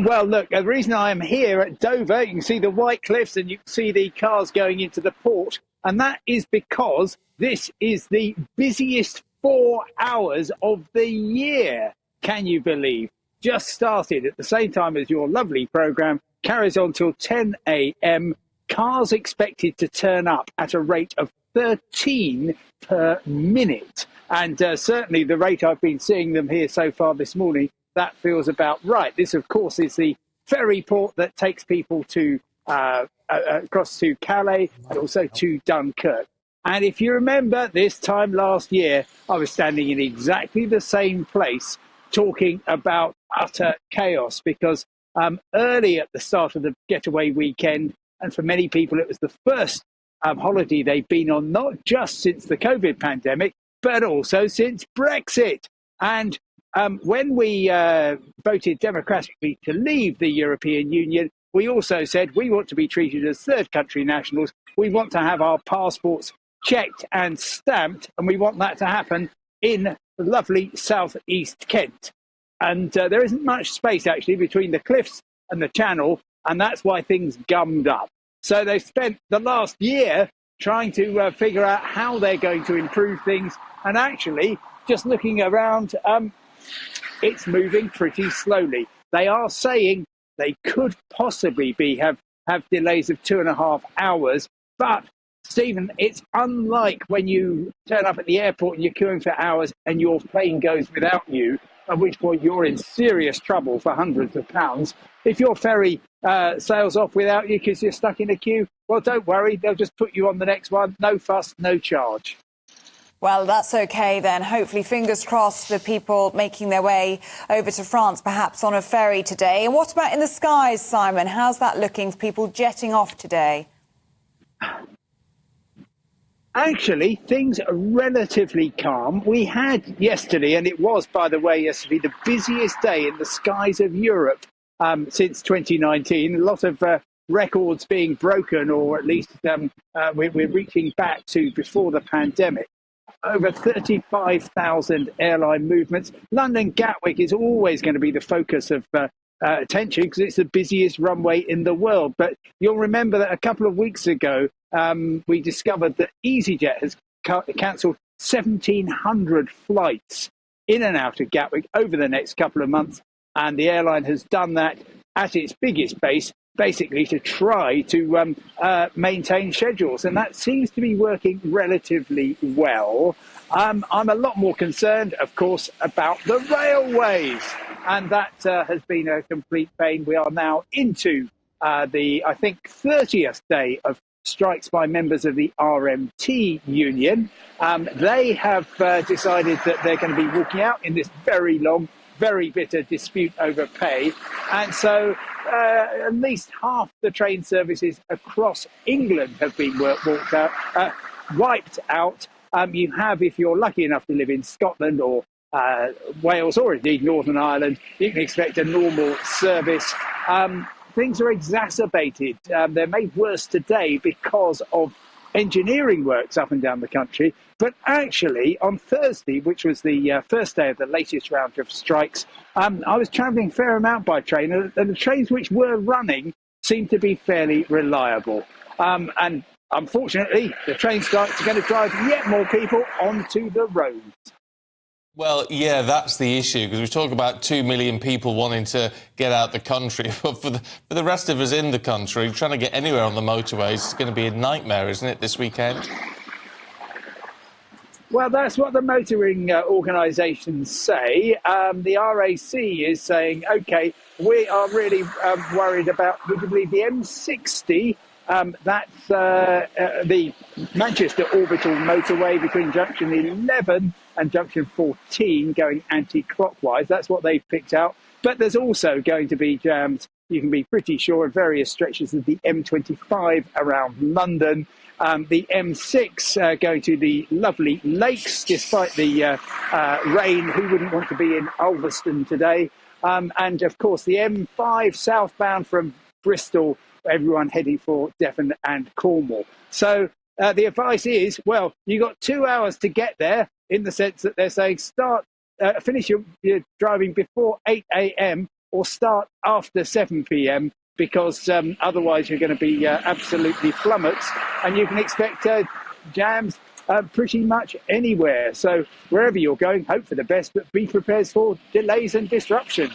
Well, look, the reason I am here at Dover, you can see the White Cliffs and you can see the cars going into the port. And that is because this is the busiest 4 hours of the year. Can you believe? Just started at the same time as your lovely programme, carries on till 10 a.m. Cars expected to turn up at a rate of 13 per minute. And certainly the rate I've been seeing them here so far this morning, that feels about right. This, of course, is the ferry port that takes people to across to Calais and also to Dunkirk. And if you remember this time last year, I was standing in exactly the same place talking about utter chaos because early at the start of the getaway weekend, and for many people it was the first holiday they've been on, not just since the COVID pandemic, but also since Brexit. And when we voted democratically to leave the European Union, we also said we want to be treated as third country nationals. We want to have our passports checked and stamped, and we want that to happen in lovely South East Kent. And there isn't much space actually between the cliffs and the channel, and that's why things gummed up. So they've spent the last year trying to figure out how they're going to improve things, and actually just looking around, it's moving pretty slowly. They are saying they could possibly have delays of 2.5 hours, but Stephen, it's unlike when you turn up at the airport and you're queuing for hours and your plane goes without you, at which point you're in serious trouble for hundreds of pounds. If your ferry sails off without you because you're stuck in a queue, well, don't worry, they'll just put you on the next one. No fuss, no charge. Well, that's OK then. Hopefully, fingers crossed for people making their way over to France, perhaps on a ferry today. And what about in the skies, Simon? How's that looking for people jetting off today? Actually, things are relatively calm. We had yesterday, and it was, by the way, yesterday, the busiest day in the skies of Europe since 2019. A lot of records being broken, or at least we're reaching back to before the pandemic. Over 35,000 airline movements. London Gatwick is always going to be the focus of attention because it's the busiest runway in the world. But you'll remember that a couple of weeks ago, we discovered that EasyJet has cancelled 1,700 flights in and out of Gatwick over the next couple of months. And the airline has done that at its biggest base, basically to try to maintain schedules. And that seems to be working relatively well. I'm a lot more concerned, of course, about the railways. And that has been a complete pain. We are now into the, I think, 30th day of strikes by members of the RMT union. They have decided that they're going to be walking out in this very long, very bitter dispute over pay. And so at least half the train services across England have been wiped out. You have, if you're lucky enough to live in Scotland or Wales or indeed Northern Ireland, you can expect a normal service. Things are exacerbated. They're made worse today because of engineering works up and down the country. But actually, on Thursday, which was the first day of the latest round of strikes, I was travelling a fair amount by train, and the trains which were running seemed to be fairly reliable. And unfortunately, the train strikes are going to drive yet more people onto the roads. Well, yeah, that's the issue, because we talk about 2 million people wanting to get out the country, but for the rest of us in the country, trying to get anywhere on the motorways is going to be a nightmare, isn't it, this weekend? Well, that's what the motoring organisations say. The RAC is saying, OK, we are really worried about, would you believe, the M60. That's the Manchester Orbital motorway between junction 11 and junction 14 going anti-clockwise. That's what they've picked out. But there's also going to be jams, you can be pretty sure, of various stretches of the M25 around London. The M6 going to the lovely lakes, despite the rain. Who wouldn't want to be in Ulverston today? And, of course, the M5 southbound from Bristol, everyone heading for Devon and Cornwall. So the advice is, well, you got 2 hours to get there, in the sense that they're saying finish your driving before 8 a.m. or start after 7 p.m. because otherwise you're going to be absolutely flummoxed, and you can expect jams pretty much anywhere. So wherever you're going, hope for the best, but be prepared for delays and disruption.